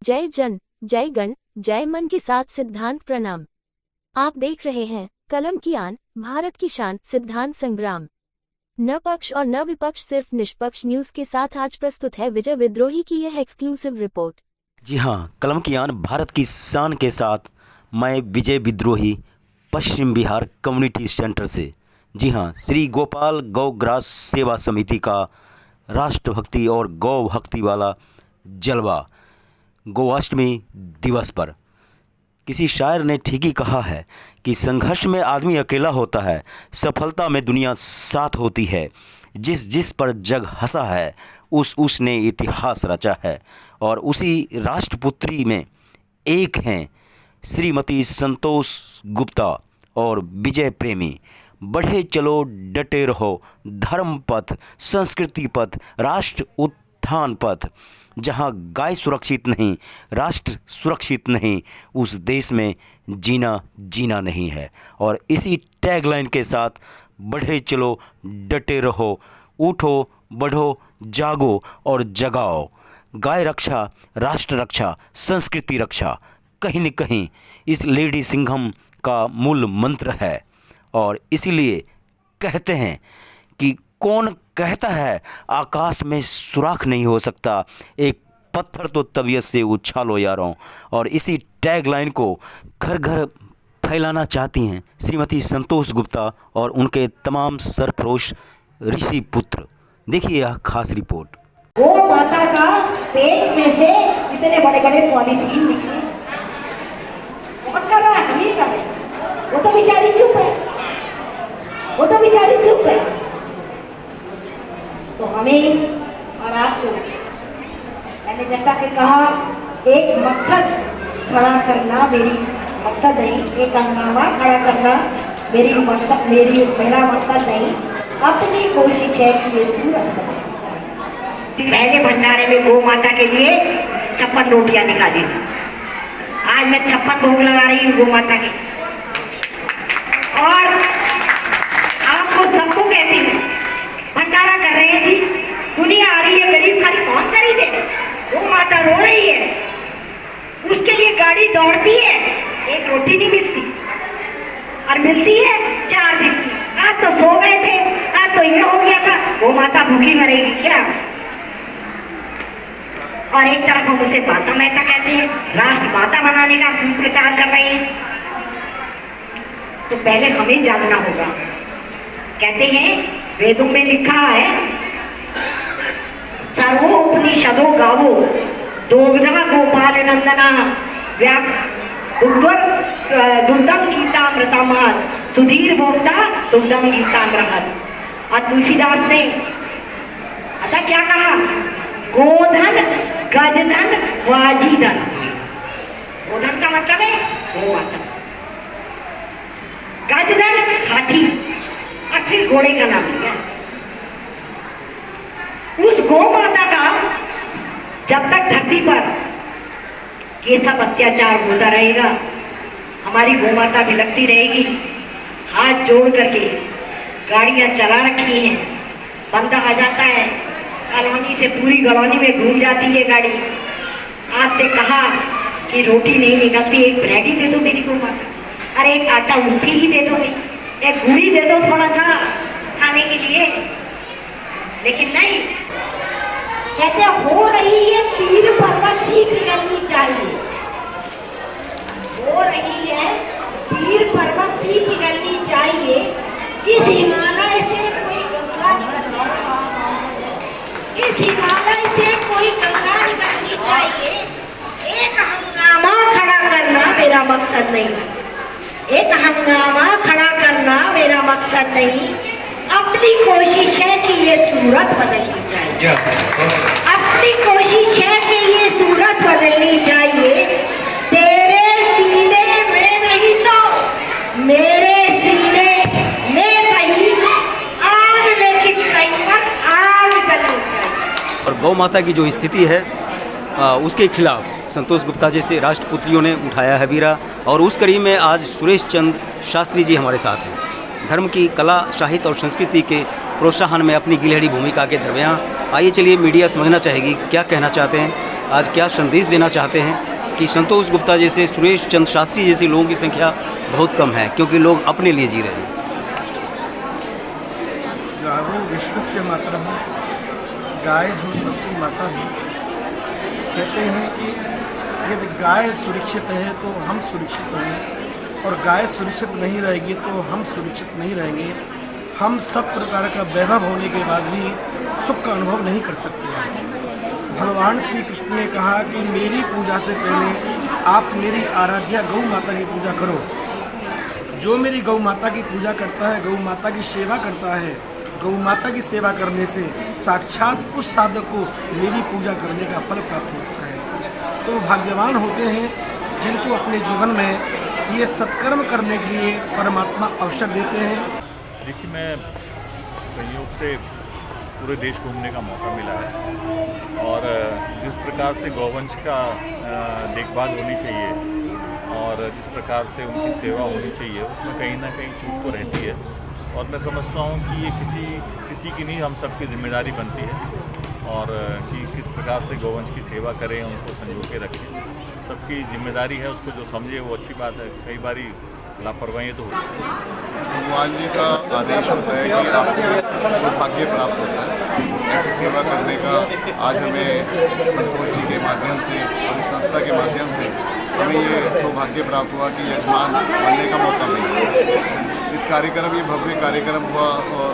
जय जन, जय गण, जय मन के साथ सिद्धांत प्रणाम। आप देख रहे हैं कलम की आन, भारत की शान, सिद्धांत संग्राम। न पक्ष और न विपक्ष, सिर्फ निष्पक्ष न्यूज के साथ आज प्रस्तुत है विजय विद्रोही की यह एक्सक्लूसिव रिपोर्ट। जी हाँ, कलम की आन, भारत की शान के साथ मैं विजय विद्रोही, पश्चिम बिहार कम्युनिटी सेंटर से। जी हाँ, श्री गोपाल गौग्रास सेवा समिति का राष्ट्रभक्ति और गौ भक्ति वाला जलवा गौअष्टमी दिवस पर। किसी शायर ने ठीक ही कहा है कि संघर्ष में आदमी अकेला होता है, सफलता में दुनिया साथ होती है। जिस जिस पर जग हंसा है उसने इतिहास रचा है। और उसी राष्ट्रपुत्री में एक हैं श्रीमती संतोष गुप्ता और विजय प्रेमी। बढ़े चलो डटे रहो, धर्म पथ, संस्कृति पथ, राष्ट्र उत्थान पथ। जहाँ गाय सुरक्षित नहीं, राष्ट्र सुरक्षित नहीं, उस देश में जीना नहीं है। और इसी टैगलाइन के साथ बढ़े चलो डटे रहो, उठो बढ़ो जागो और जगाओ। गाय रक्षा, राष्ट्र रक्षा, संस्कृति रक्षा कहीं न कहीं इस लेडी सिंघम का मूल मंत्र है। और इसीलिए कहते हैं कि कौन कहता है आकाश में सुराख नहीं हो सकता, एक पत्थर तो तबीयत से उछालो यारों। और इसी टैगलाइन को घर घर फैलाना चाहती हैं श्रीमती संतोष गुप्ता और उनके तमाम सरफरोश ऋषि पुत्र। देखिए यह खास रिपोर्ट। वो माता का पेट में से इतने बड़े बड़े पॉलीथीन निकले। कौन कर रहा है? नहीं कर रहे। वो तो बेचारी चुप है, वो तो बेचारी चुप है। तो हमें और आपको मैंने जैसा कि कहा, एक मकसद खड़ा करना मेरी मकसद नहीं, एक हंगामा खड़ा करना मेरा मकसद नहीं, अपनी कोशिश है कि ये सूरत बदले। पहले भंडारे में गौ माता के लिए 56 रोटियां निकाली। आज मैं 56 भोग लगा रही हूँ गौ माता के। और आपको सबको कहती हूँ, भंडारा कर रहे हैं जी, दुनिया आ रही है, गरीब खाली कौन गरीब है? वो माता रो रही है, उसके लिए गाड़ी दौड़ती है, एक रोटी नहीं मिलती और मिलती है 4 दिन की। आज तो सो गए थे, आज तो ये हो गया था, वो माता भूखी मरेगी क्या? और एक तरफ हम उसे माता मेहता कहते हैं, राष्ट्र माता बनाने का प्रचार कर रहे हैं। तो पहले हमें जागना होगा। कहते हैं वेदों में लिखा है, सर्वोपनिषदो गावो दोग्धा गोपाल नंदना दुग्धम गीतामृतमात् सुधीर भोक्ता दुग्धम गीतामृत। और तुलसीदास ने अतः क्या कहा? गोधन, गजधन, वाजीधन। गोधन का मतलब है गौ माता, गजधन हाथी, और फिर घोड़े का नाम लिया। उस गौ माता का जब तक धरती पर ये सब अत्याचार होता रहेगा, हमारी गौ माता भी लगती रहेगी। हाथ जोड़ करके गाड़ियां चला रखी हैं, बंदा आ जाता है कॉलोनी से, पूरी कॉलोनी में घूम जाती है गाड़ी। आपसे कहा कि रोटी नहीं निकलती, एक ब्रेड ही दे दो मेरी गौ माता, अरे एक आटा मुट्ठी ही दे दो, एक गुड़ी दे दो थोड़ा सा खाने के लिए। लेकिन नहीं, कहते हो रही है पीर पर्वत ही पिघलनी चाहिए, हो रही है पीर पर्वत ही पिघलनी चाहिए। इस हिमालय से कोई गंगा निकलनी चाहिए, इस हिमालय से कोई गंगा निकलनी चाहिए। एक हंगामा खड़ा करना मेरा मकसद नहीं, एक हंगामा खड़ा करना मेरा मकसद नहीं, अपनी कोशिश है कि ये सूरत बदलनी चाहिए, अपनी कोशिश है कि ये सूरत बदलनी चाहिए। तेरे सीने में नहीं तो मेरे सीने में सही आग, लेकिन कहीं पर आग जलनी चाहिए। और गौ माता की जो स्थिति है उसके खिलाफ संतोष गुप्ता जैसे राष्ट्रपुत्रियों ने उठाया है बीरा। और उस कड़ी में आज सुरेश चंद्र शास्त्री जी हमारे साथ हैं। धर्म की कला, साहित्य और संस्कृति के प्रोत्साहन में अपनी गिलहरी भूमिका के दरमियान आइए चलिए मीडिया समझना चाहेगी क्या कहना चाहते हैं आज क्या संदेश देना चाहते हैं कि संतोष गुप्ता जैसे, सुरेश चंद्र शास्त्री जैसे लोगों की संख्या बहुत कम है, क्योंकि लोग अपने लिए जी रहे हैं। गावो विश्वस्य मातरः, गाय हम सबकी माता है। कहते हैं कि यदि गाय सुरक्षित है तो हम सुरक्षित हैं, और गाय सुरक्षित नहीं रहेगी तो हम सुरक्षित नहीं रहेंगे। हम सब प्रकार का वैभव होने के बाद भी सुख का अनुभव नहीं कर सकते हैं। भगवान श्री कृष्ण ने कहा कि मेरी पूजा से पहले आप मेरी आराध्या गौ माता की पूजा करो। जो मेरी गौ माता की पूजा करता है, गौ माता की सेवा करता है, गौ माता की सेवा करने से साक्षात उस साधक को मेरी पूजा करने का फल प्राप्त होता है। तो भाग्यवान होते हैं जिनको अपने जीवन में ये सत्कर्म करने के लिए परमात्मा अवसर देते हैं। देखिए, मैं संयोग से पूरे देश घूमने का मौका मिला है, और जिस प्रकार से गौवंश का देखभाल होनी चाहिए और जिस प्रकार से उनकी सेवा होनी चाहिए, उसमें कहीं ना कहीं चूक तो रहती है। और मैं समझता हूँ कि ये किसी की नहीं, हम सबकी जिम्मेदारी बनती है, और कि किस प्रकार से गौवंश की सेवा करें, उनको संजो के रखें। सबकी जिम्मेदारी है, उसको जो समझे वो अच्छी बात है। कई बारी लापरवाही तो होती है। भगवान जी का आदेश होता है कि आपको सौभाग्य प्राप्त होता है ऐसी सेवा करने का। आज हमें संतोष जी के माध्यम से और इस संस्था के माध्यम से हमें ये सौभाग्य प्राप्त हुआ कि यजमान बनने का मौका मिला। इस कार्यक्रम, ये भव्य कार्यक्रम हुआ, और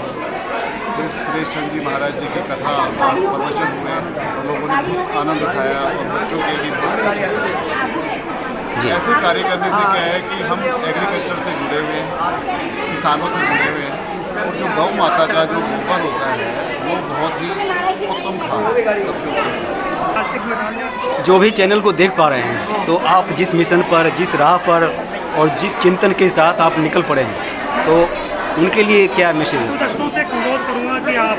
फिर सुरेश चंद्र जी महाराज जी की कथा प्रवचन हुए, और लोगों ने बहुत आनंद उठाया, और बच्चों के लिए बहुत अच्छा। ऐसे कार्य करने से क्या है कि हम एग्रीकल्चर से जुड़े हुए हैं, किसानों से जुड़े हुए हैं, और जो गौ माता का जो गोबर होता है वो बहुत ही उत्तम खाद है, सबसे उत्तम। जो भी चैनल को देख पा रहे हैं, तो आप जिस मिशन पर, जिस राह पर और जिस चिंतन के साथ आप निकल पड़े हैं, तो उनके लिए क्या मैसेज है? दर्शकों से अनुरोध करूँगा कि आप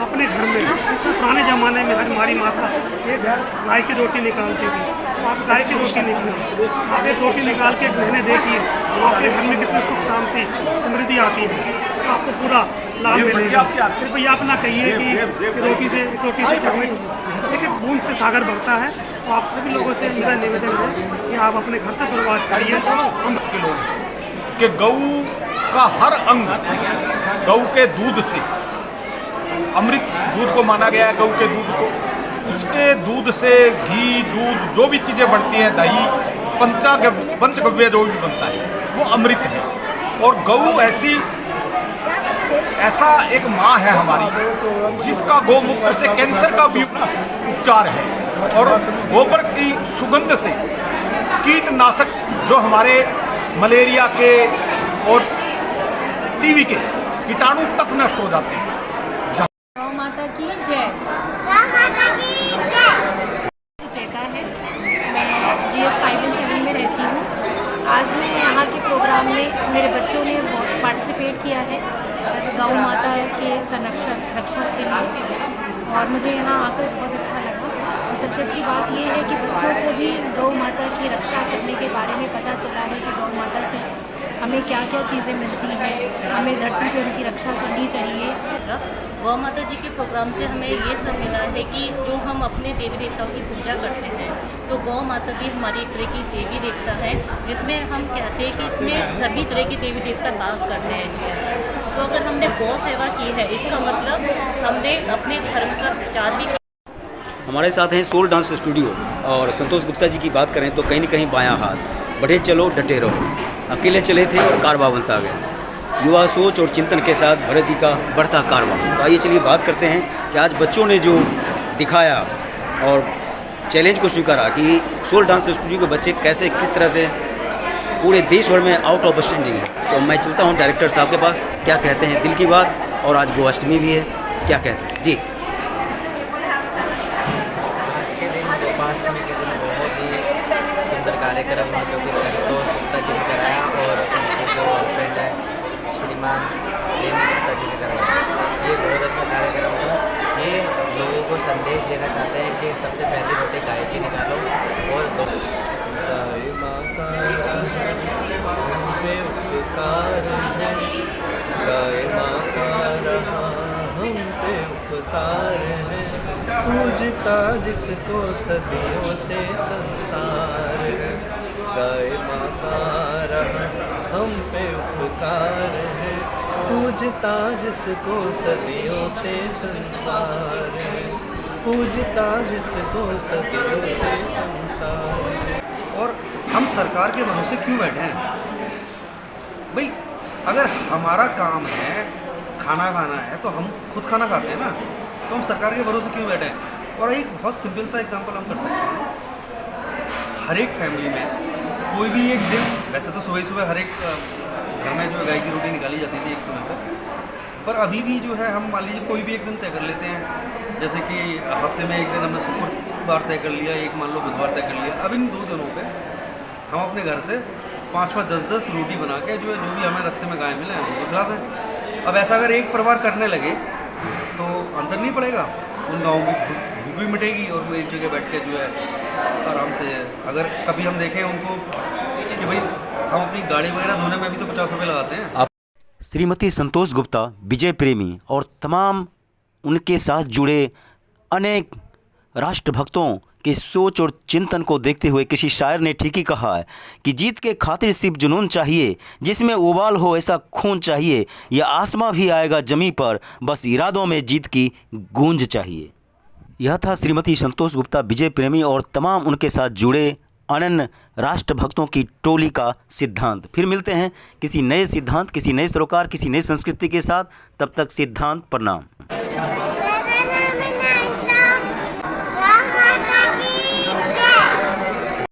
अपने घर में, जैसे पुराने ज़माने में हमारी माता एक गाय की रोटी निकालती थी, तो आप गाय की रोटी निकालें, आप एक रोटी निकाल के महीने देखिए, आपके घर में कितनी सुख शांति समृद्धि आती है। इसका आपको पूरा लाभ मिलेगा। फिर भैया आप ना कहिए कि रोटी से एक बूंद से सागर बढ़ता है। तो आप सभी लोगों से मेरा निवेदन है कि आप अपने घर से शुरुआत करिए। हम कि गौ का हर अंग गौ के दूध से, अमृत दूध को माना गया है, गौ के दूध को, उसके दूध से घी, दूध, जो भी चीज़ें बनती हैं, दही, पंचगव्य जो भी बनता है वो अमृत है। और गौ ऐसा एक माँ है हमारी, जिसका गौमूत्र से कैंसर का भी उपचार है, और गोबर की सुगंध से कीटनाशक जो हमारे मलेरिया के और टीबी के कीटाणु तक नष्ट हो जाते हैं। गौ माता की जय। चेता है, मैं GS 5-7 में रहती हूँ। आज मैं यहाँ के प्रोग्राम में मेरे बच्चों ने पार्टिसिपेट किया है गौ माता के रक्षा के लिए, और मुझे यहाँ आकर बहुत अच्छा लगा। और सबसे अच्छी बात ये है कि बच्चों को भी गौ माता की रक्षा करने के बारे में पता चला है कि गौ माता से हमें क्या क्या चीज़ें मिलती हैं, हमें धरती पे उनकी रक्षा करनी चाहिए। गौ माता जी के प्रोग्राम से हमें ये सब मिला है कि जो हम अपने देवी देवताओं की पूजा करते हैं, तो गौ माता भी हमारी एक तरह की देवी देवता है, जिसमें हम कहते हैं कि इसमें सभी तरह के देवी देवता वास करते हैं। तो अगर हमने गौ सेवा की है, इसका मतलब हमने अपने धर्म का प्रचार भी। हमारे साथ हैं सोल डांस स्टूडियो, और संतोष गुप्ता जी की बात करें तो कहीं ना कहीं बायां हाथ, बढ़े चलो डटे रहो। अकेले चले थे और कारवा बनता गया। युवा सोच और चिंतन के साथ भरत जी का बढ़ता कारवा। तो आइए चलिए बात करते हैं कि आज बच्चों ने जो दिखाया और चैलेंज को स्वीकारा कि सोल डांस स्टूडियो के बच्चे कैसे, किस तरह से पूरे देश भर में आउट ऑफ स्टैंडिंग है। तो मैं चलता हूँ डायरेक्टर साहब के पास, क्या कहते हैं दिल की बात, और आज गोअष्टमी भी है, क्या कहते हैं जी। आज के दिन गोपाष्टमी के दिन बहुत ही सुंदर कार्यक्रम है जो कि संतोष गुप्ता जी ने कराया, और उनके जो हस्बैंड है श्रीमान रेमी गुप्ता जी ने कराया। ये बहुत अच्छा कार्यक्रम था। ये लोगों को संदेश देना चाहते हैं कि सबसे पहले रोटी गाय की निकालो, और गाय माता हम पे उपकार है, गाय माता हम पे उपकार है, पूजता जिसको सदियों से संसार है। गाय माँ का रहा हम पे उपकार है, पूजता जिसको सदियों से संसार है, पूजता जिसको सदियों से संसार है। और हम सरकार के भरोसे क्यों बैठे हैं भाई? अगर हमारा काम है खाना खाना है तो हम खुद खाना खाते हैं ना, तो हम सरकार के भरोसे क्यों बैठे हैं? और एक बहुत सिंपल सा एग्जांपल हम कर सकते हैं। हर एक फैमिली में कोई भी एक दिन, वैसे तो सुबह सुबह हर एक घर में जो है गाय की रोटी निकाली जाती थी एक समय पर अभी भी जो है हम मान लीजिए कोई भी एक दिन तय कर लेते हैं, जैसे कि हफ्ते में एक दिन हमने शुक्रवार तय कर लिया, एक मान लो बुधवार तय कर लिया। अब इन 2 दिनों पे हम अपने घर से 5-5, 10-10 रोटी बना के जो भी हमें रास्ते में गाय मिले वो खिला दें। अब ऐसा अगर एक परिवार करने लगे तो अंतर नहीं पड़ेगा, उन गाँव की भूख भी मिटेगी और वो एक जगह बैठ के जो है आराम से। अगर कभी हम देखें उनको कि भाई हम अपनी गाड़ी वगैरह धोने में भी तो 50 रुपये लगाते हैं। श्रीमती संतोष गुप्ता विजय प्रेमी और तमाम उनके साथ जुड़े अनेक राष्ट्रभक्तों की सोच और चिंतन को देखते हुए किसी शायर ने ठीक ही कहा है कि जीत के खातिर सिर्फ जुनून चाहिए, जिसमें उबाल हो ऐसा खून चाहिए, या आसमां भी आएगा जमी पर, बस इरादों में जीत की गूंज चाहिए। यह था श्रीमती संतोष गुप्ता विजय प्रेमी और तमाम उनके साथ जुड़े अनन्य राष्ट्रभक्तों की टोली का सिद्धांत। फिर मिलते हैं किसी नए सिद्धांत, किसी नए सरोकार, किसी नई संस्कृति के साथ। तब तक सिद्धांत प्रणाम।